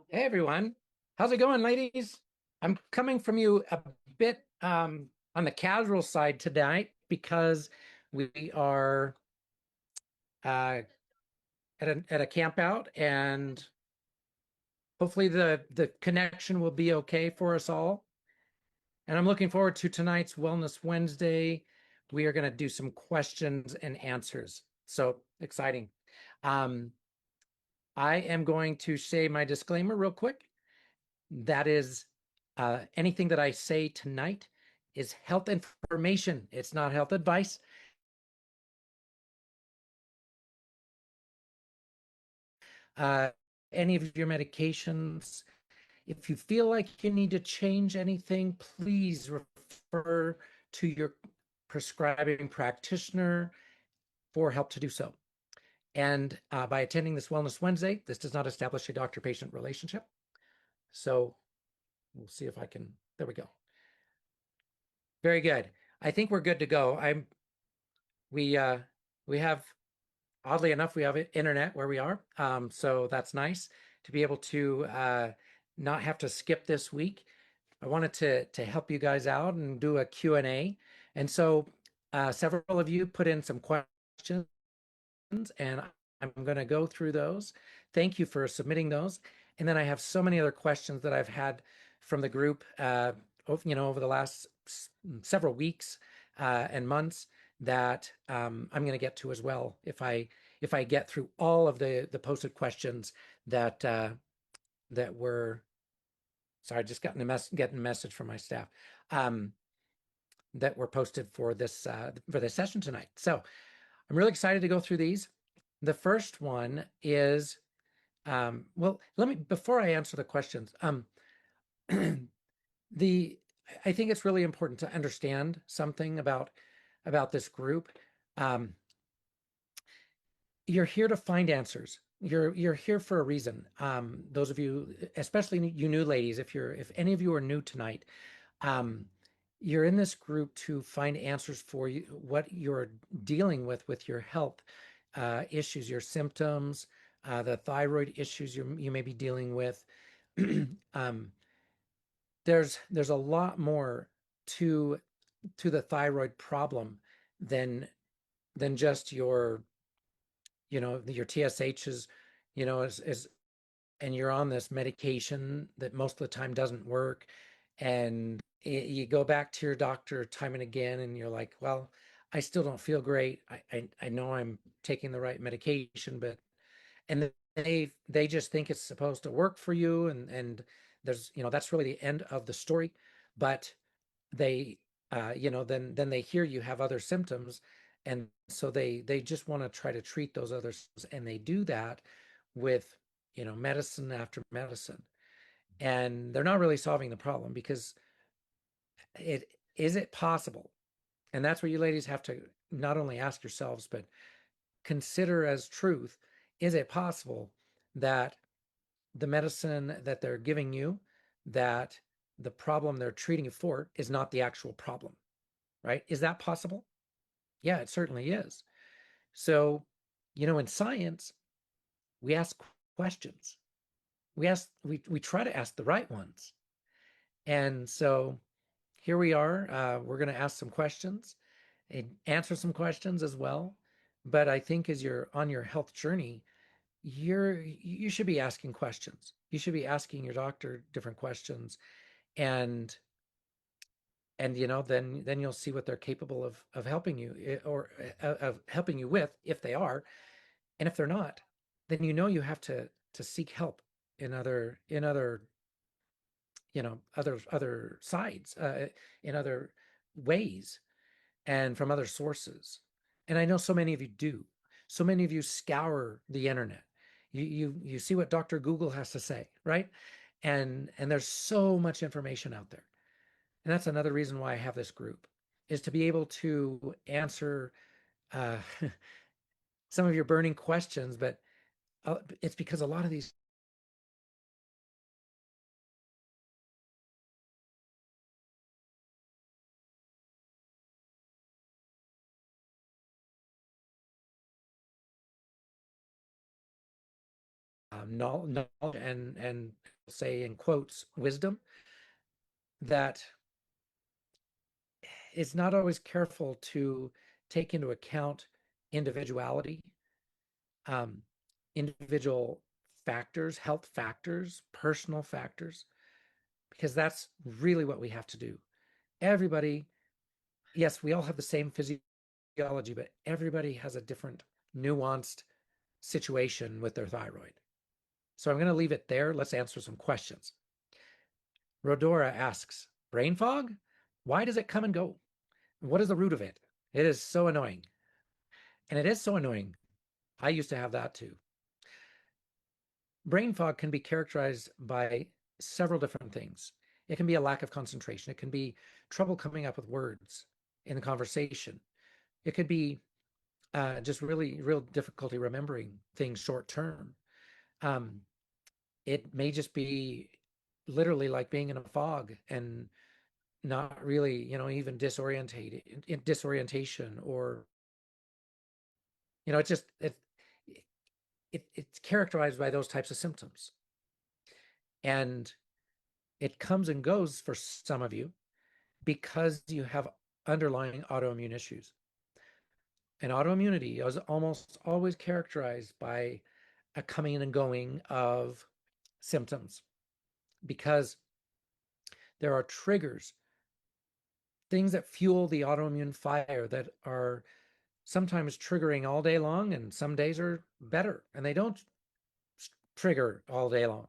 Hey everyone, how's it going, ladies? I'm coming from you a bit on the casual side tonight because we are at a camp out, and hopefully the connection will be okay for us all. And I'm looking forward to tonight's Wellness Wednesday. We are going to do some questions and answers. So exciting. Um, I am going to say my disclaimer real quick. That is, anything that I say tonight is health information. It's not health advice. Uh, any of your medications, if you feel like you need to change anything, please refer to your prescribing practitioner for help to do so. And by attending this Wellness Wednesday, this does not establish a doctor-patient relationship. So we'll see if I can. There we go. Very good. I think we're good to go. We uh we have, oddly enough, we have internet where we are. So that's nice to be able to not have to skip this week. I wanted to help you guys out and do a Q&A. And so several of you put in some questions, and I'm going to go through those. Thank you for submitting those. And then I have so many other questions that I've had from the group, over the last several weeks and months that I'm going to get to as well if I get through all of the posted questions that were. Sorry, I just getting a message from my staff that were posted for this session tonight. So I'm really excited to go through these. The first one is, well, let me, before I answer the questions, the I think it's really important to understand something about this group. Um, you're here to find answers. You're here for a reason. Those of you, especially you new ladies, if any of you are new tonight, um, you're in this group to find answers for you, what you're dealing with your health issues, your symptoms, the thyroid issues you may be dealing with. um, there's a lot more to the thyroid problem than just your TSHs, is and you're on this medication that most of the time doesn't work, and you go back to your doctor time and again, and you're like, well, I still don't feel great. I know I'm taking the right medication, but and they just think it's supposed to work for you, and there's that's really the end of the story. But they then they hear you have other symptoms, and so they just want to try to treat those other symptoms, and they do that with medicine after medicine, and they're not really solving the problem. Because it possible, and that's what you ladies have to not only ask yourselves but consider as truth, is it possible that the medicine that they're giving you, that the problem they're treating you for is not the actual problem? Right? Is that possible? Yeah, it certainly is. So, in science, we ask questions. We try to ask the right ones. And so here we are. We're going to ask some questions and answer some questions as well. But I think as you're on your health journey, you should be asking questions. You should be asking your doctor different questions, and then you'll see what they're capable of helping you, or of helping you with, if they are. And if they're not, then you have to seek help in other other sides, in other ways, and from other sources. And I know so many of you do. So many of you scour the internet. You see what Dr. Google has to say, right? And there's so much information out there. And that's another reason why I have this group, is to be able to answer uh, some of your burning questions. But it's because a lot of these knowledge and say in quotes, wisdom that is not always careful to take into account individuality, um, individual factors, health factors, personal factors, because that's really what we have to do. Everybody, yes, we all have the same physiology, but everybody has a different nuanced situation with their thyroid. So I'm going to leave it there. Let's answer some questions. Rodora asks, brain fog? Why does it come and go? What is the root of it? It is so annoying. And it is so annoying. I used to have that too. Brain fog can be characterized by several different things. It can be a lack of concentration. It can be trouble coming up with words in the conversation. It could be just really real difficulty remembering things short term. It may just be literally like being in a fog and not really, even disorientation, or, it's just it's characterized by those types of symptoms. And it comes and goes for some of you because you have underlying autoimmune issues. And autoimmunity is almost always characterized by a coming and going of symptoms, because there are triggers, things that fuel the autoimmune fire that are sometimes triggering all day long, and some days are better and they don't trigger all day long.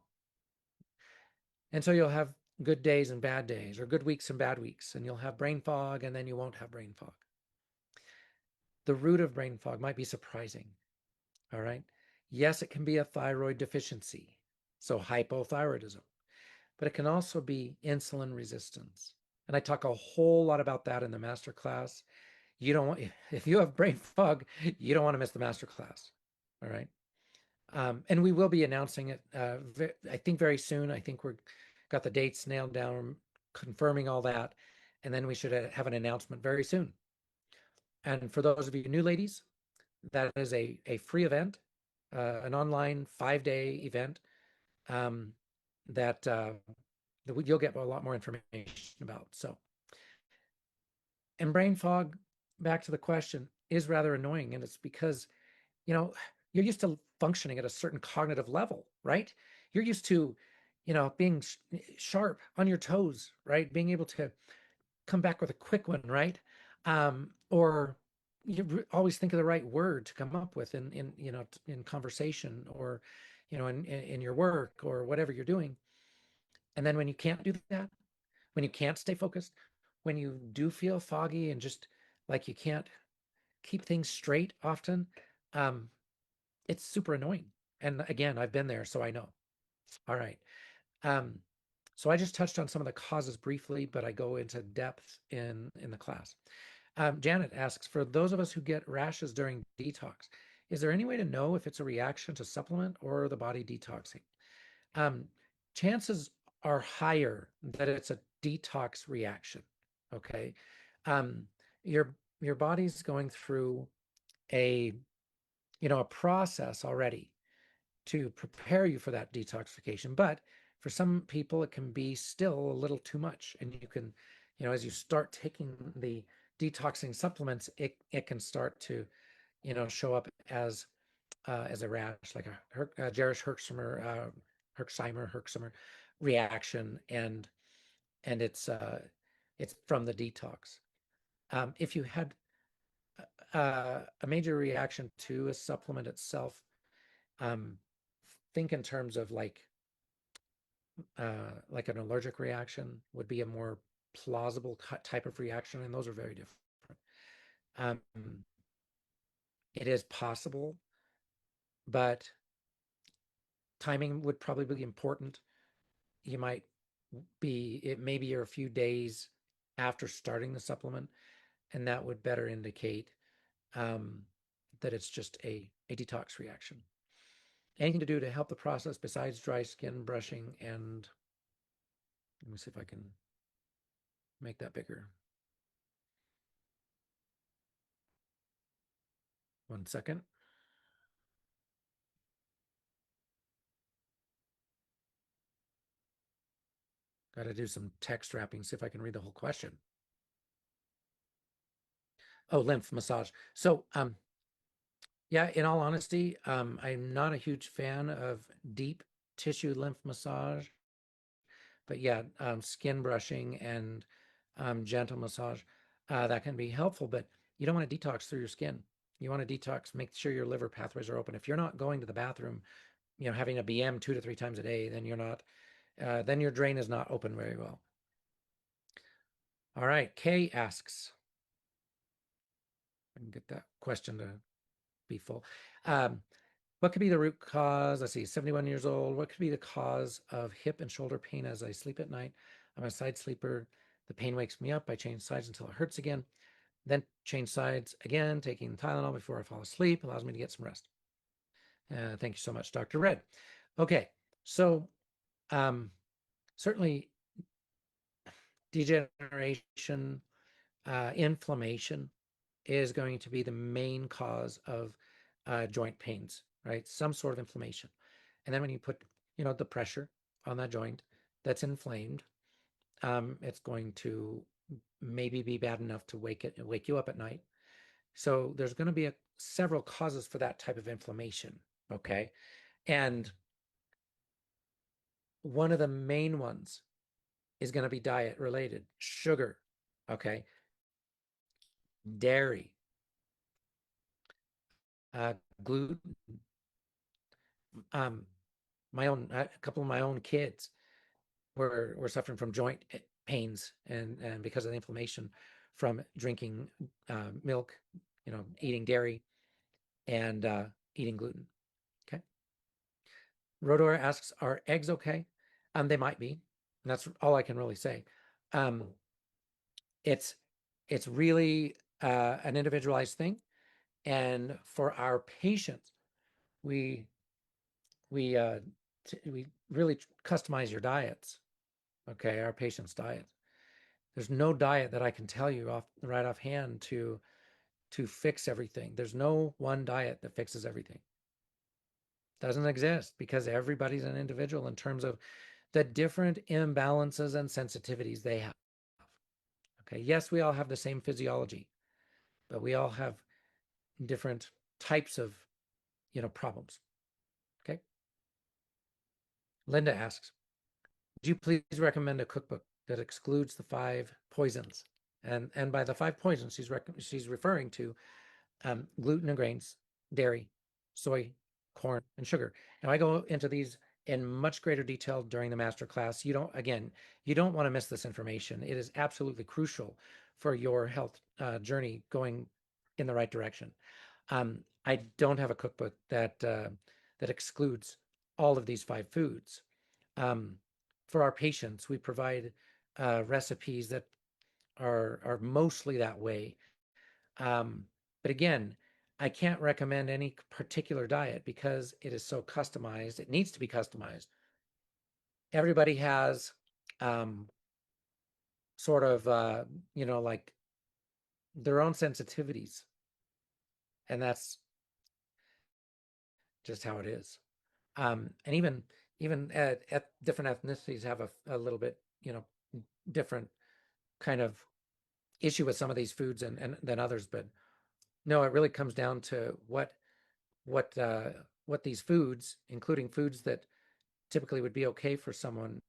And so you'll have good days and bad days, or good weeks and bad weeks, and you'll have brain fog, and then you won't have brain fog. The root of brain fog might be surprising. All right. Yes, it can be a thyroid deficiency, so hypothyroidism, but it can also be insulin resistance. And I talk a whole lot about that in the masterclass. You don't want, if you have brain fog, you don't want to miss the masterclass. All right. And we will be announcing it, I think, very soon. I think we're got the dates nailed down, confirming all that. And then we should have an announcement very soon. And for those of you new ladies, that is a free event, an online 5-day event that you'll get a lot more information about. So, and brain fog, back to the question, is rather annoying. And it's because, you're used to functioning at a certain cognitive level, right? You're used to, being sharp on your toes, right? Being able to come back with a quick one, right? Or you always think of the right word to come up with in conversation, or, in your work or whatever you're doing. And then when you can't do that, when you can't stay focused, when you do feel foggy and just like you can't keep things straight often, it's super annoying. And again, I've been there, so I know. All right. So I just touched on some of the causes briefly, but I go into depth in the class. Janet asks, for those of us who get rashes during detox, is there any way to know if it's a reaction to supplement or the body detoxing? Chances are higher that it's a detox reaction. Okay. Your body's going through a process already to prepare you for that detoxification. But for some people, it can be still a little too much. And you can, as you start taking the detoxing supplements, it can start to, show up as a rash, like a Jerish Herxheimer reaction, and it's from the detox. If you had a major reaction to a supplement itself, think in terms of like an allergic reaction would be a more plausible type of reaction, and those are very different. It is possible, but timing would probably be important. You might it maybe you're a few days after starting the supplement, and that would better indicate that it's just a detox reaction. Anything to do to help the process besides dry skin, brushing, and let me see if I can make that bigger. 1 second. Got to do some text wrapping, see if I can read the whole question. Oh, lymph massage. So, yeah, in all honesty, I'm not a huge fan of deep tissue lymph massage, but yeah, skin brushing and gentle massage, that can be helpful, but you don't want to detox through your skin. You want to detox, make sure your liver pathways are open. If you're not going to the bathroom, having a BM 2 to 3 times a day, then you're not, then your drain is not open very well. All right, Kay asks, I can get that question to be full. What could be the root cause? Let's see, 71 years old. What could be the cause of hip and shoulder pain as I sleep at night? I'm a side sleeper. The pain wakes me up. I change sides until it hurts again. Then change sides again, taking Tylenol before I fall asleep. Allows me to get some rest. Thank you so much, Dr. Redd. Okay, so certainly degeneration, inflammation is going to be the main cause of joint pains, right? Some sort of inflammation. And then when you put, the pressure on that joint that's inflamed, it's going to maybe be bad enough to wake you up at night. So there's going to be several causes for that type of inflammation, okay? And one of the main ones is going to be diet related, sugar, okay? Dairy, gluten. A couple of my own kids were suffering from joint pains and because of the inflammation from drinking milk, eating dairy and eating gluten. Okay. Rodor asks, are eggs okay? They might be. And that's all I can really say. It's really an individualized thing. And for our patients, we really customize your diets. Okay, our patients' diets. There's no diet that I can tell you right offhand to fix everything. There's no one diet that fixes everything. Doesn't exist because everybody's an individual in terms of the different imbalances and sensitivities they have. Okay, yes, we all have the same physiology, but we all have different types of, problems. Okay. Linda asks, would you please recommend a cookbook that excludes the 5 poisons? And by the 5 poisons, she's referring to gluten and grains, dairy, soy, corn, and sugar. Now I go into these in much greater detail during the master class. You don't want to miss this information. It is absolutely crucial for your health journey going in the right direction. I don't have a cookbook that excludes all of these 5 foods. For our patients, we provide recipes that are mostly that way. But again, I can't recommend any particular diet because it is so customized. It needs to be customized. Everybody has sort of, like their own sensitivities. And that's just how it is. And even at different ethnicities have a little bit, different kind of issue with some of these foods and than others. But no, it really comes down to what these foods, including foods that typically would be okay for someone,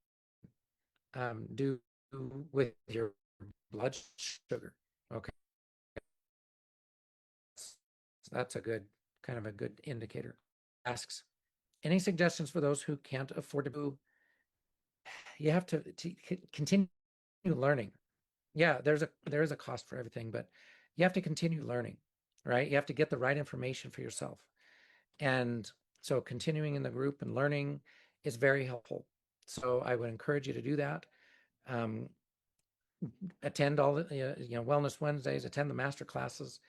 do with your blood sugar. Okay, so that's a good indicator. Asks, any suggestions for those who can't afford to do? You have to continue learning. Yeah, there is a cost for everything, but you have to continue learning, right? You have to get the right information for yourself. And so continuing in the group and learning is very helpful. So I would encourage you to do that. Attend all the, Wellness Wednesdays, attend the master classes,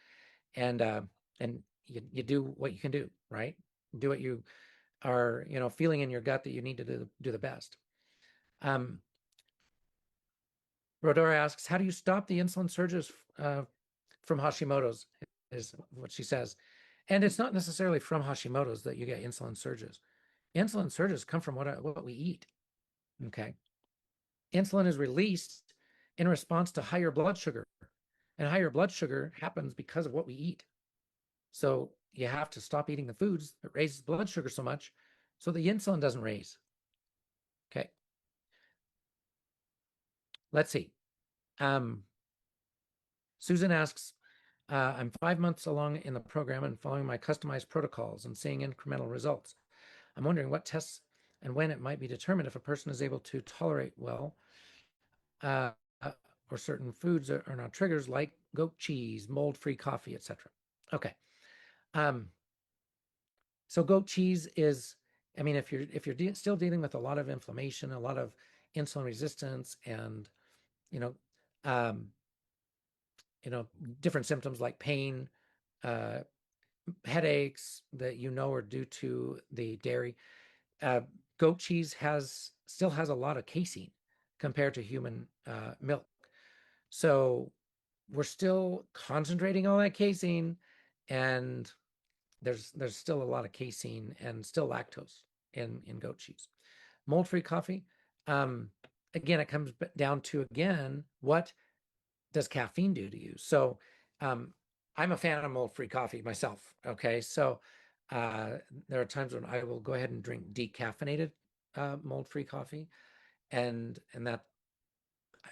and you do what you can do, right? Do what you are, feeling in your gut that you need to do the best. Rodora asks, how do you stop the insulin surges from Hashimoto's, is what she says. And it's not necessarily from Hashimoto's that you get insulin surges. Insulin surges come from what we eat. Okay. insulin is released in response to higher blood sugar. And higher blood sugar happens because of what we eat. So you have to stop eating the foods that raises blood sugar so much so the insulin doesn't raise. Okay. Let's see. Susan asks, I'm 5 months along in the program and following my customized protocols and seeing incremental results. I'm wondering what tests and when it might be determined if a person is able to tolerate well uh, or certain foods are not triggers like goat cheese, mold-free coffee, etc. Okay. So goat cheese is, I mean, if you're still dealing with a lot of inflammation, a lot of insulin resistance, and you know, um, different symptoms like pain, uh, headaches that are due to the dairy. Uh, Goat cheese still has a lot of casein compared to human milk. So we're still concentrating all that casein, and there's still a lot of casein and still lactose in goat cheese. Mold-free coffee, again, it comes down to, again, what does caffeine do to you? So I'm a fan of mold-free coffee myself. Okay, so there are times when I will go ahead and drink decaffeinated mold-free coffee, and that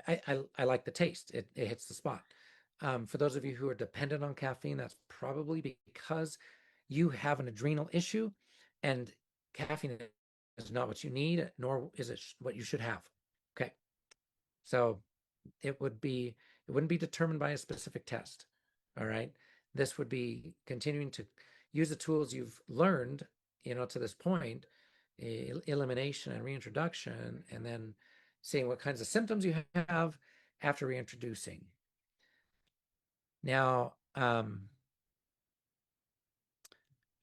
I like the taste. It hits the spot. For those of you who are dependent on caffeine, that's probably because you have an adrenal issue, and caffeine is not what you need, nor is it what you should have. Okay, so it wouldn't be determined by a specific test. All right, this would be continuing to use the tools you've learned, to this point, elimination and reintroduction, and then seeing what kinds of symptoms you have after reintroducing. Now,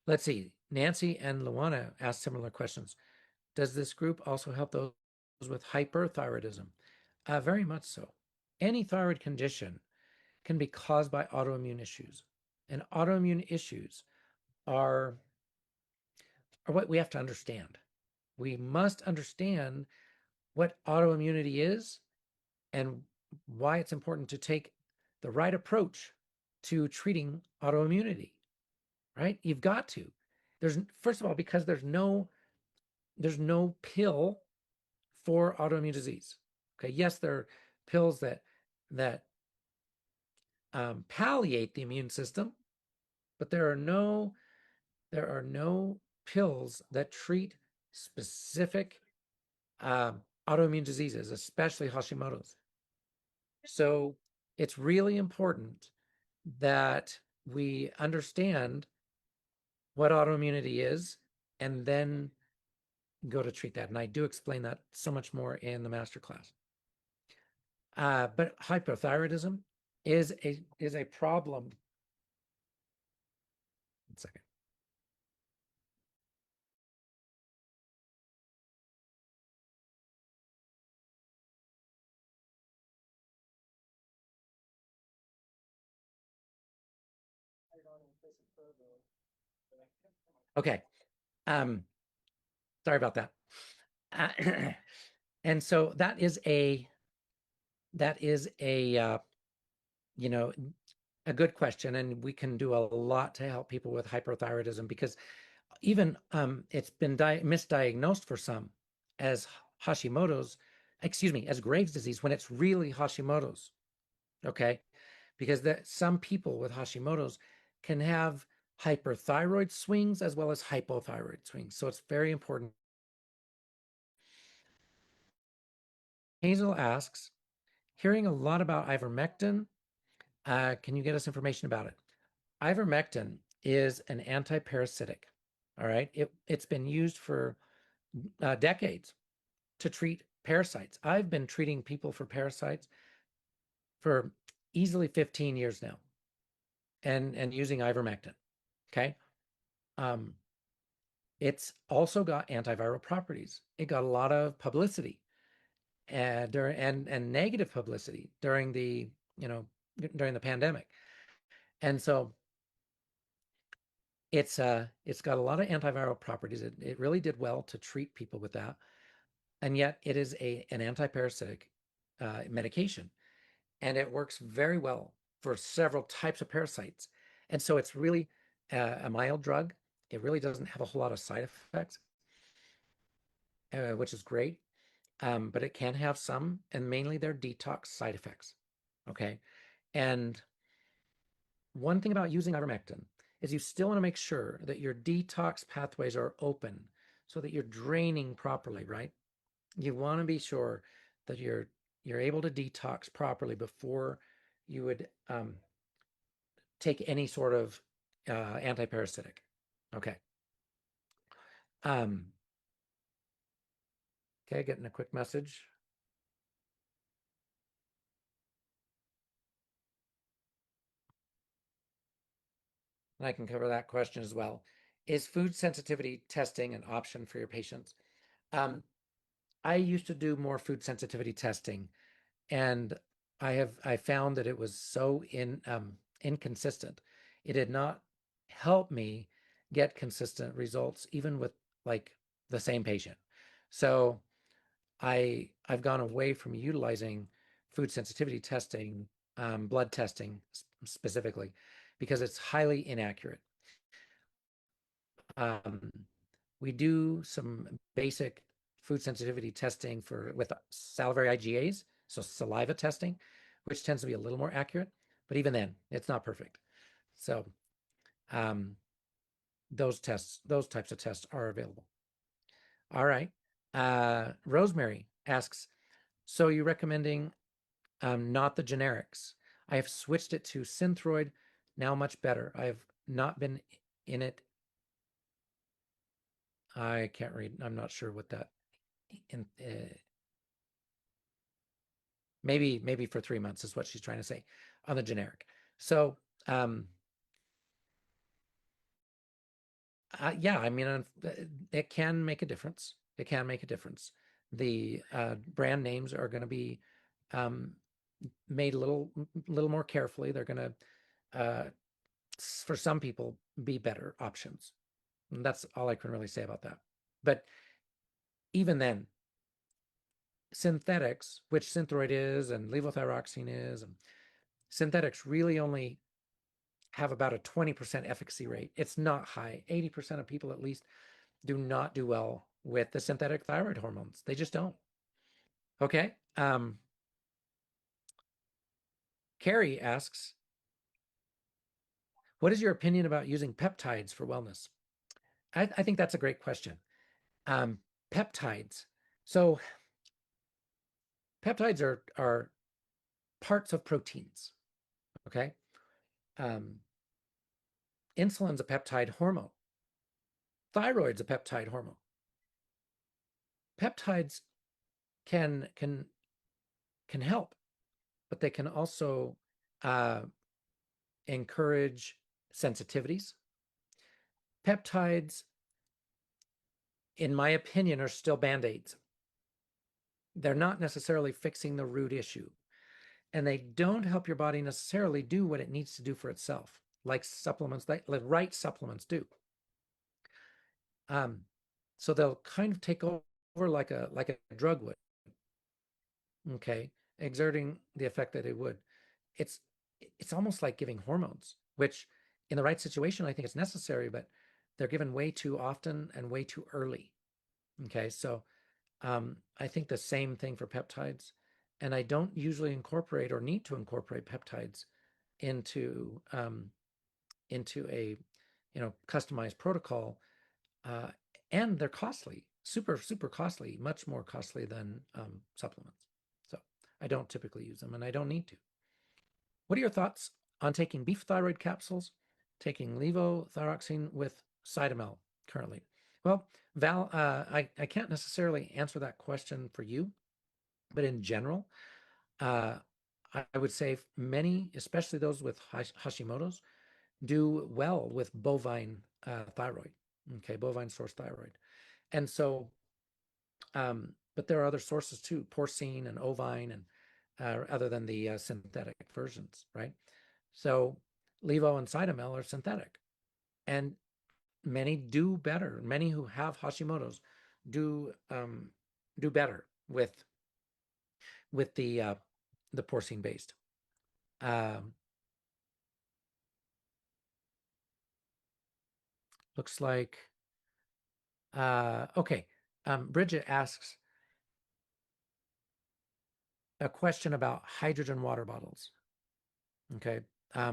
let's see. Nancy and Luana asked similar questions. Does this group also help those with hyperthyroidism? Very much so. Any thyroid condition can be caused by autoimmune issues. And autoimmune issues are what we have to understand. We must understand what autoimmunity is and why it's important to take the right approach to treating autoimmunity, right? You've got to. First of all, because there's no pill for autoimmune disease. Okay, yes, there are pills that palliate the immune system, but there are no pills that treat specific autoimmune diseases, especially Hashimoto's. So it's really important that we understand what autoimmunity is and then go to treat that. And I do explain that so much more in the masterclass. But hypothyroidism is a problem. 1 second. Okay. Sorry about that. And so that is a you know a good question, and we can do a lot to help people with hyperthyroidism, because even it's been misdiagnosed for some as Hashimoto's, as Graves' disease, when it's really Hashimoto's. Okay, because some people with Hashimoto's can have hyperthyroid swings as well as hypothyroid swings. So it's very important. Hazel asks, hearing a lot about ivermectin, can you get us information about it? Ivermectin is an antiparasitic. All right, it's been used for decades to treat parasites. I've been treating people for parasites for easily 15 years now, and using ivermectin. Okay. It's also got antiviral properties. It got a lot of publicity and negative publicity during the pandemic. And so it's got a lot of antiviral properties. It really did well to treat people with that. and yet it is an antiparasitic medication, and it works very well for several types of parasites. And so it's really a mild drug. It really doesn't have a whole lot of side effects, which is great. But it can have some, and mainly they're detox side effects. Okay. And one thing about using ivermectin is you still want to make sure that your detox pathways are open so that you're draining properly, right? You want to be sure that you're able to detox properly before you would take any sort of antiparasitic. Okay. Um, okay, getting a quick message. And I can cover that question as well. Is food sensitivity testing an option for your patients? Um, I used to do more food sensitivity testing, and I found that it was so inconsistent. It did not help me get consistent results, even with like the same patient. So I've gone away from utilizing food sensitivity testing, blood testing specifically, because it's highly inaccurate. Um, we do some basic food sensitivity testing with salivary IgAs, so saliva testing, which tends to be a little more accurate, but even then, it's not perfect. So um, those types of tests are available. All right. Rosemary asks, so you're recommending not the generics? I have switched it to Synthroid, now much better. I have not been in it. I can't read. I'm not sure what that in maybe for 3 months is what she's trying to say on the generic. So yeah, I mean, it can make a difference. It can make a difference. The brand names are going to be um, made a little more carefully. They're going to, for some people, be better options. And that's all I can really say about that. But even then, synthetics, which Synthroid is and levothyroxine is, and synthetics really only have about a 20% efficacy rate. It's not high. 80% of people at least do not do well with the synthetic thyroid hormones. They just don't. Okay. Carrie asks, what is your opinion about using peptides for wellness? I think that's a great question. Um, peptides. So peptides are parts of proteins. Okay. Um, insulin's a peptide hormone. Thyroid's a peptide hormone. Peptides can help, but they can also uh, encourage sensitivities. Peptides, in my opinion, are still band-aids. They're not necessarily fixing the root issue, and they don't help your body necessarily do what it needs to do for itself, like supplements, like right supplements do. So they'll kind of take over like a drug would, okay, exerting the effect that it would. It's it's almost like giving hormones, which in the right situation, I think it's necessary, but they're given way too often and way too early. Okay, so I think the same thing for peptides, and I don't usually incorporate or need to incorporate peptides into a customized protocol, uh, and they're costly, super costly, much more costly than supplements. So I don't typically use them, and I don't need to. What are your thoughts on taking beef thyroid capsules, taking levothyroxine with Cytomel currently? Well, Val, I can't necessarily answer that question for you, but in general, uh, I would say many, especially those with Hashimoto's, do well with bovine thyroid, okay, bovine source thyroid. And so, but there are other sources too, porcine and ovine, and other than the synthetic versions, right? So Levo and Cytomel are synthetic, and many do better. Many who have Hashimoto's do do better with the porcine based. Um, looks like okay. Bridget asks a question about hydrogen water bottles. Okay. I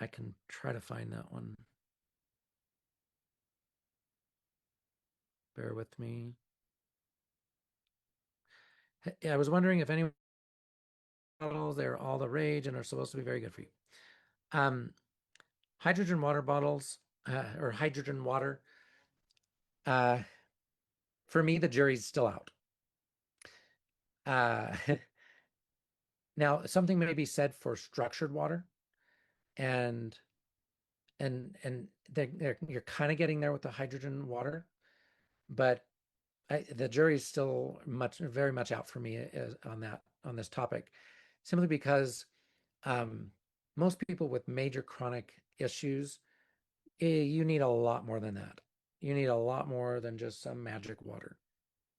can try to find that one. Bear with me. I was wondering if any bottles, they're all the rage and are supposed to be very good for you. Hydrogen water bottles or hydrogen water, uh, for me, the jury's still out. Now, something may be said for structured water, and you're kind of getting there with the hydrogen water, but the jury's still very much out for me on this topic, simply because most people with major chronic issues, you need a lot more than that. You need a lot more than just some magic water,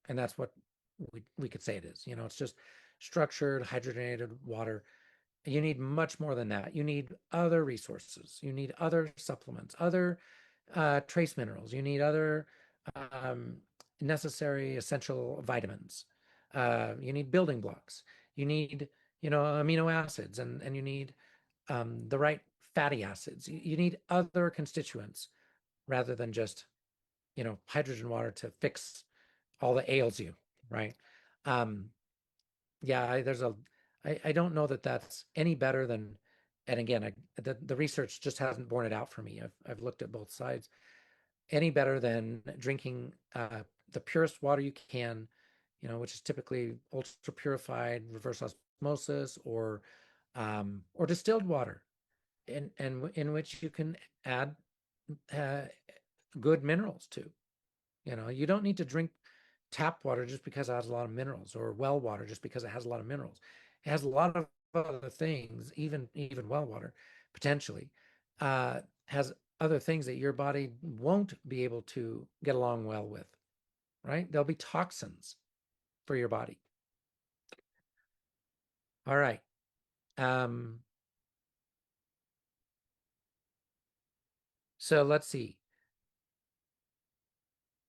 and that's what we could say it is. It's just structured hydrogenated water. You need much more than that. You need other resources. You need other supplements, other trace minerals. You need other um, necessary essential vitamins. You need building blocks. You need, amino acids, and you need the right fatty acids. You need other constituents rather than just, hydrogen water to fix all the ails you, right? Um, yeah, I don't know that that's any better than, and again, the research just hasn't borne it out for me. I've looked at both sides. Any better than drinking the purest water you can, which is typically ultra purified, reverse osmosis, or distilled water, in which you can add uh, good minerals to. You don't need to drink tap water just because it has a lot of minerals, or well water just because it has a lot of minerals. It has a lot of other things, even well water potentially has other things that your body won't be able to get along well with, right? There'll be toxins for your body. All right. So let's see.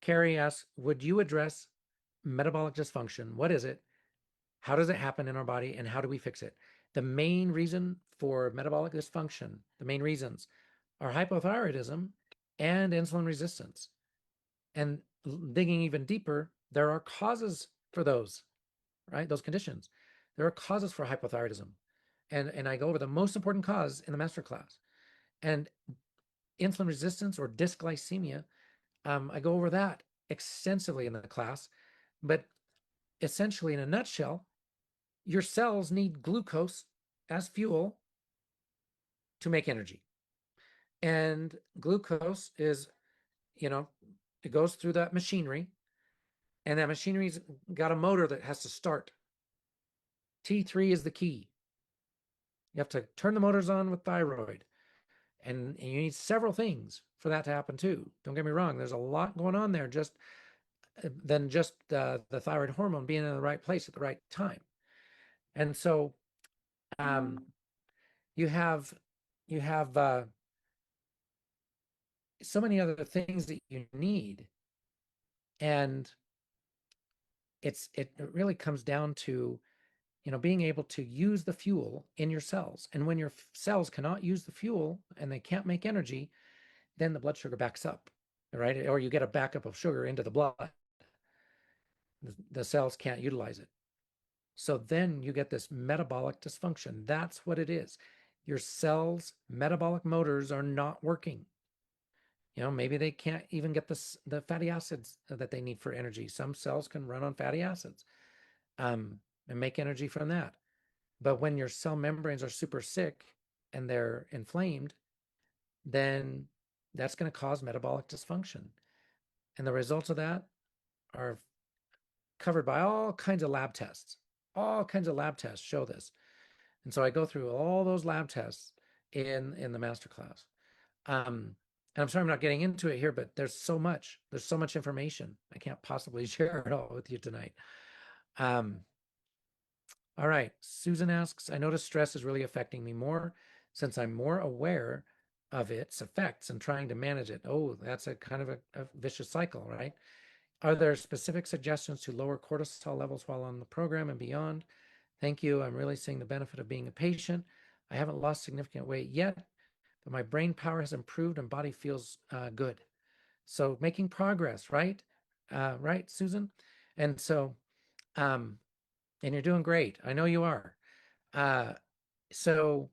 Carrie asks, would you address metabolic dysfunction? What is it? How does it happen in our body, and how do we fix it? The main reason for metabolic dysfunction, the main reasons, are hypothyroidism and insulin resistance. And digging even deeper, there are causes for those, right? Those conditions. There are causes for hypothyroidism. And I go over the most important cause in the master class. And insulin resistance or dysglycemia, I go over that extensively in the class. But essentially, in a nutshell, your cells need glucose as fuel to make energy. And glucose is, it goes through that machinery, and that machinery's got a motor that has to start. T3 is the key. You have to turn the motors on with thyroid. And you need several things for that to happen too. Don't get me wrong. There's a lot going on there just than just the thyroid hormone being in the right place at the right time. And so you have so many other things that you need. And it really comes down to, being able to use the fuel in your cells. And when your cells cannot use the fuel and they can't make energy, then the blood sugar backs up, right? Or you get a backup of sugar into the blood. The cells can't utilize it. So then you get this metabolic dysfunction. That's what it is. Your cells' metabolic motors are not working. Maybe they can't even get the fatty acids that they need for energy. Some cells can run on fatty acids and make energy from that. But when your cell membranes are super sick and they're inflamed, then that's going to cause metabolic dysfunction. And the results of that are covered by all kinds of lab tests. All kinds of lab tests show this. And so I go through all those lab tests in the masterclass. And I'm sorry I'm not getting into it here, but there's so much information. I can't possibly share it all with you tonight. Um, all right. Susan asks, I notice stress is really affecting me more since I'm more aware of its effects and trying to manage it. Oh, that's a kind of a vicious cycle, right? Are there specific suggestions to lower cortisol levels while on the program and beyond? Thank you. I'm really seeing the benefit of being a patient. I haven't lost significant weight yet, but my brain power has improved and body feels good. So making progress, right? Right, Susan? And so, um, and you're doing great. I know you are. Uh, so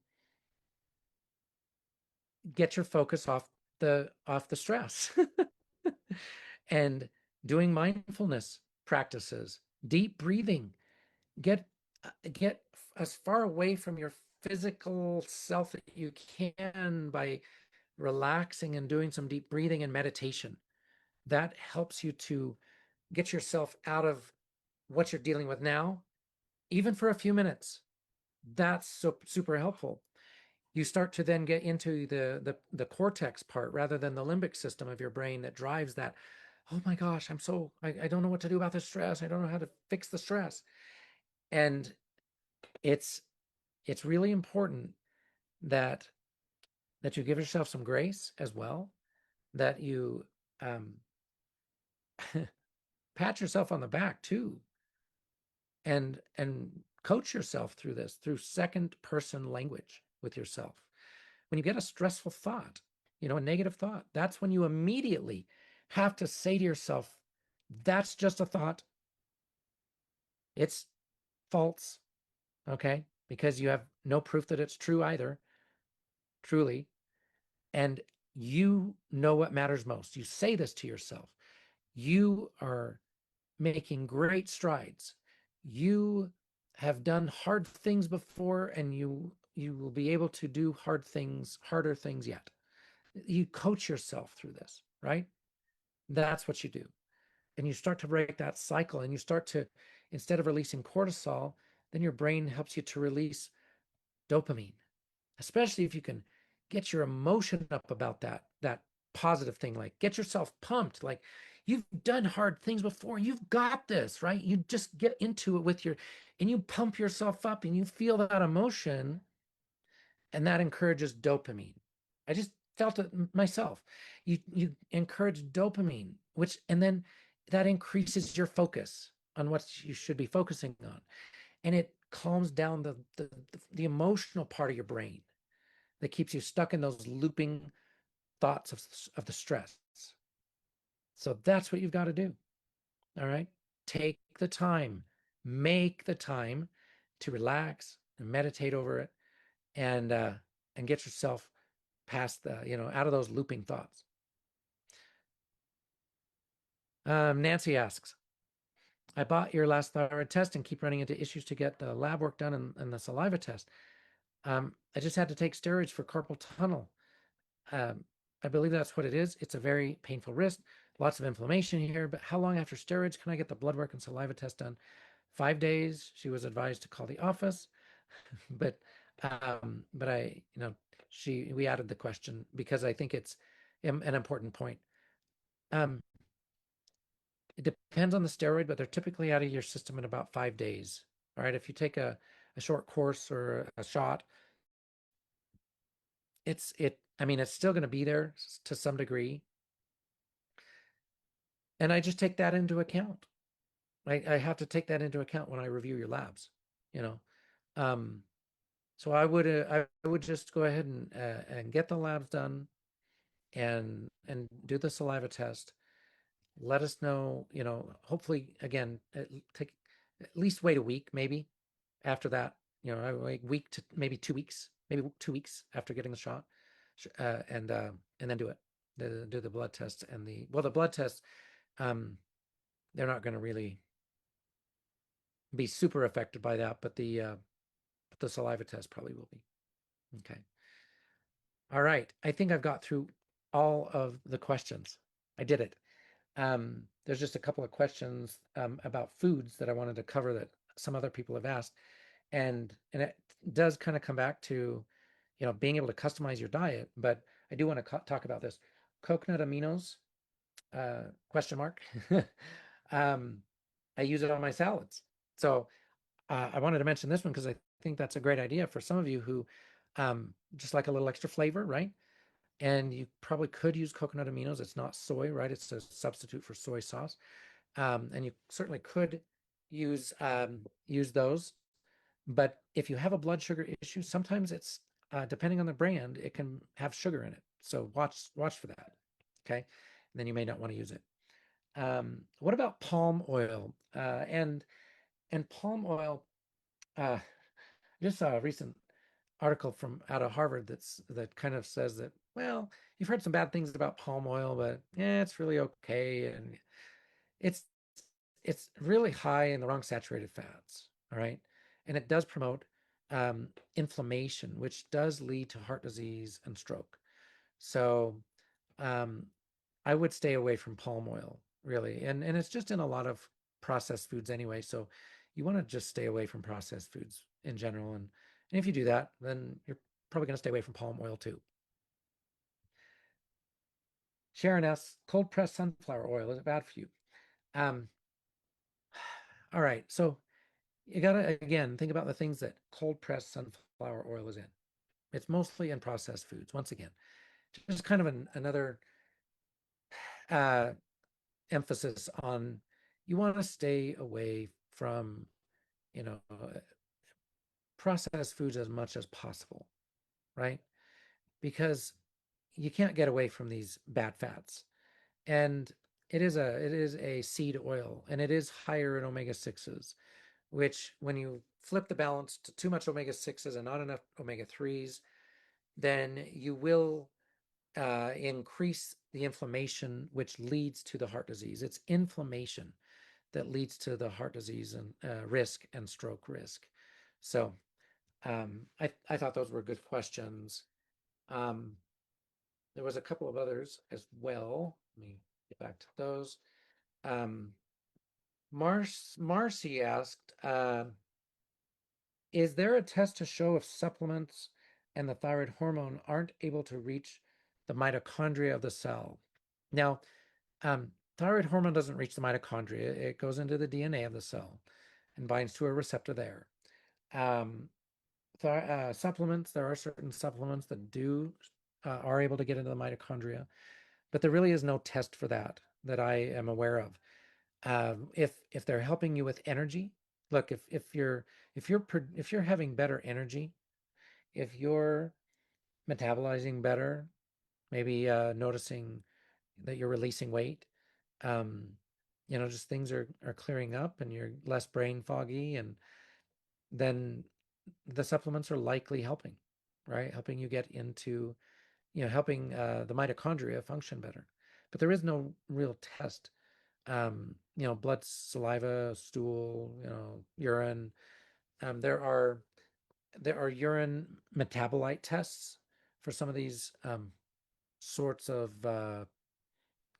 get your focus off the stress and doing mindfulness practices, deep breathing. Get get as far away from your physical self that you can by relaxing and doing some deep breathing and meditation. That helps you to get yourself out of what you're dealing with now, even for a few minutes. That's so super helpful. You start to then get into the cortex part rather than the limbic system of your brain that drives that. Oh my gosh, I don't know what to do about the stress. I don't know how to fix the stress. And it's it's really important that that you give yourself some grace as well, that you um, pat yourself on the back too, and coach yourself through this through second person language with yourself. When you get a stressful thought, a negative thought, that's when you immediately have to say to yourself, that's just a thought. It's false, okay? Because you have no proof that it's true either, truly. And you know what matters most. You say this to yourself. You are making great strides. You have done hard things before, and you will be able to do harder things yet. You coach yourself through this, right? That's what you do. And you start to break that cycle, and you start to, instead of releasing cortisol, then your brain helps you to release dopamine, especially if you can get your emotion up about that positive thing, like get yourself pumped, like you've done hard things before, you've got this, right? You just get into it and you pump yourself up and you feel that emotion, and that encourages dopamine. I just felt it myself. You encourage dopamine, which and then that increases your focus on what you should be focusing on, and it calms down the emotional part of your brain that keeps you stuck in those looping thoughts of the stress. So that's what you've got to do. All right. Take the time, make the time to relax and meditate over it, and get yourself past out of those looping thoughts. Nancy asks, I bought your last thyroid test and keep running into issues to get the lab work done and the saliva test. I just had to take steroids for carpal tunnel. Um, I believe that's what it is. It's a very painful wrist, lots of inflammation here. But how long after steroids can I get the blood work and saliva test done? 5 days. She was advised to call the office, but but we added the question because I think it's an important point. Um, it depends on the steroid, but they're typically out of your system in about 5 days. All right, if you take a short course or a shot, I mean, it's still going to be there to some degree. And I just take that into account. I have to take that into account when I review your labs, you know. Um, so I would just go ahead and get the labs done and do the saliva test. Let us know, hopefully again, take at least wait a week, maybe after that, I wait a week to maybe 2 weeks, maybe 2 weeks after getting the shot, and then do it. Do the blood test and the blood test. Um, they're not going to really be super affected by that, but the saliva test probably will be. Okay. All right. I think I've got through all of the questions. I did it. There's just a couple of questions about foods that I wanted to cover that some other people have asked, and it does kind of come back to, being able to customize your diet. But I do want to talk about this. coconut aminos, question mark. um, I use it on my salads. So I wanted to mention this one because I think that's a great idea for some of you who just like a little extra flavor, right? And you probably could use coconut aminos. It's not soy, right? It's a substitute for soy sauce. And you certainly could use those. But if you have a blood sugar issue, sometimes it's depending on the brand, it can have sugar in it. So watch for that. Okay, and then you may not want to use it. What about palm oil? And palm oil. I just saw a recent article from out of Harvard that kind of says that, well, you've heard some bad things about palm oil, but yeah, it's really okay. And it's it's really high in the wrong saturated fats. All right. And it does promote inflammation, which does lead to heart disease and stroke. So um, I would stay away from palm oil, really. And it's just in a lot of processed foods anyway. So you want to just stay away from processed foods in general. And if you do that, then you're probably going to stay away from palm oil too. Sharon asks, cold pressed sunflower oil, is it bad for you? Um, all right. So you got to, again, think about the things that cold pressed sunflower oil is in. It's mostly in processed foods. Once again, just kind of another uh, emphasis on you want to stay away from, you know, processed foods as much as possible, right? Because you can't get away from these bad fats. And it is a seed oil, and it is higher in omega 6s, which when you flip the balance to too much omega 6s and not enough omega 3s, then you will increase the inflammation, which leads to the heart disease. It's inflammation that leads to the heart disease and risk and stroke risk. So I thought those were good questions. Um, there was a couple of others as well. Let me get back to those. Um, Marcy asked, is there a test to show if supplements and the thyroid hormone aren't able to reach the mitochondria of the cell? Now, thyroid hormone doesn't reach the mitochondria. It goes into the DNA of the cell and binds to a receptor there. Um, Supplements, there are certain supplements that are able to get into the mitochondria, but there really is no test for that I am aware of. If they're helping you with energy, look, if you're having better energy, if you're metabolizing better, maybe noticing that you're releasing weight, um, just things are clearing up and you're less brain foggy, and then the supplements are likely helping, right? Helping you get into, helping the mitochondria function better. But there is no real test. Blood, saliva, stool, urine. There are urine metabolite tests for some of these sorts of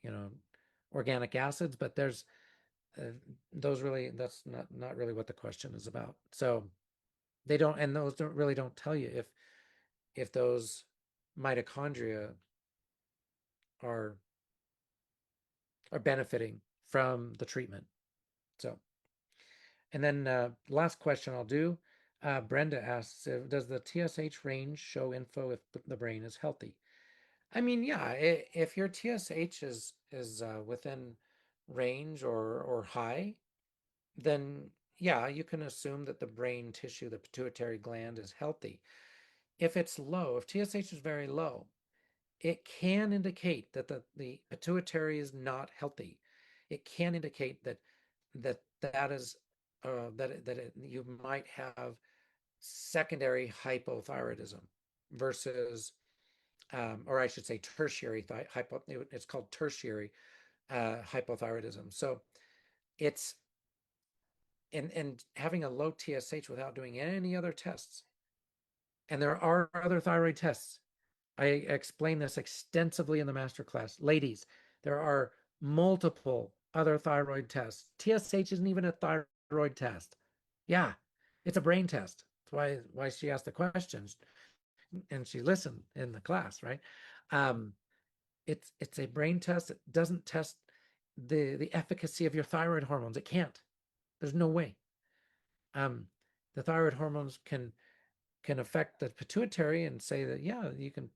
you know organic acids, but there's that's not really what the question is about. So they don't, and those don't tell you if those mitochondria are benefiting from the treatment. So, and then last question I'll do. Brenda asks, does the TSH range show info if the brain is healthy? I mean, yeah, if your TSH is within range or high, then yeah, you can assume that the brain tissue, the pituitary gland, is healthy. If it's low, if TSH is very low, it can indicate that the pituitary is not healthy. It can indicate that is you might have secondary hypothyroidism versus or I should say tertiary it's called tertiary hypothyroidism. So it's and having a low TSH without doing any other tests. And there are other thyroid tests. I explain this extensively in the masterclass. Ladies, there are multiple other thyroid tests. TSH isn't even a thyroid test. Yeah, it's a brain test. That's why she asked the questions and she listened in the class, right? Um, It's a brain test. It doesn't test the efficacy of your thyroid hormones. It can't. There's no way. The thyroid hormones can affect the pituitary and say that, yeah, you can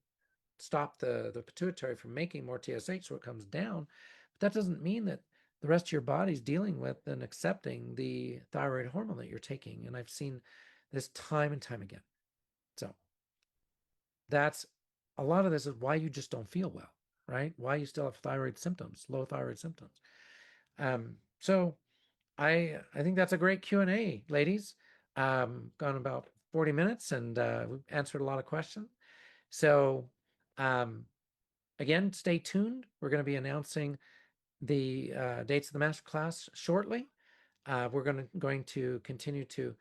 stop the pituitary from making more TSH so it comes down. But that doesn't mean that the rest of your body's dealing with and accepting the thyroid hormone that you're taking. And I've seen this time and time again. So that's a lot of this is why you just don't feel well, right? Why you still have thyroid symptoms, low thyroid symptoms. So I think that's a great Q&A, ladies. Gone about 40 minutes and we've answered a lot of questions. So again, stay tuned. We're going to be announcing the dates of the masterclass shortly. We're going to continue to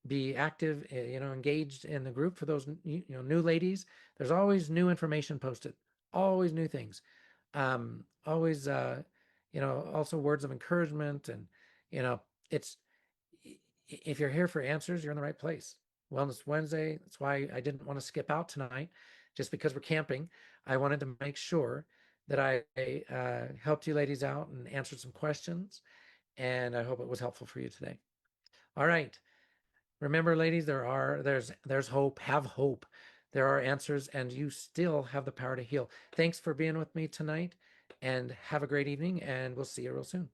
be active, engaged in the group for those new ladies. There's always new information posted, always new things, always also words of encouragement, and it's if you're here for answers, you're in the right place. Wellness Wednesday. That's why I didn't want to skip out tonight, just because we're camping. I wanted to make sure that I helped you ladies out and answered some questions, and I hope it was helpful for you today. All right. Remember, ladies, there's hope. Have hope. There are answers, and you still have the power to heal. Thanks for being with me tonight, and have a great evening, and we'll see you real soon.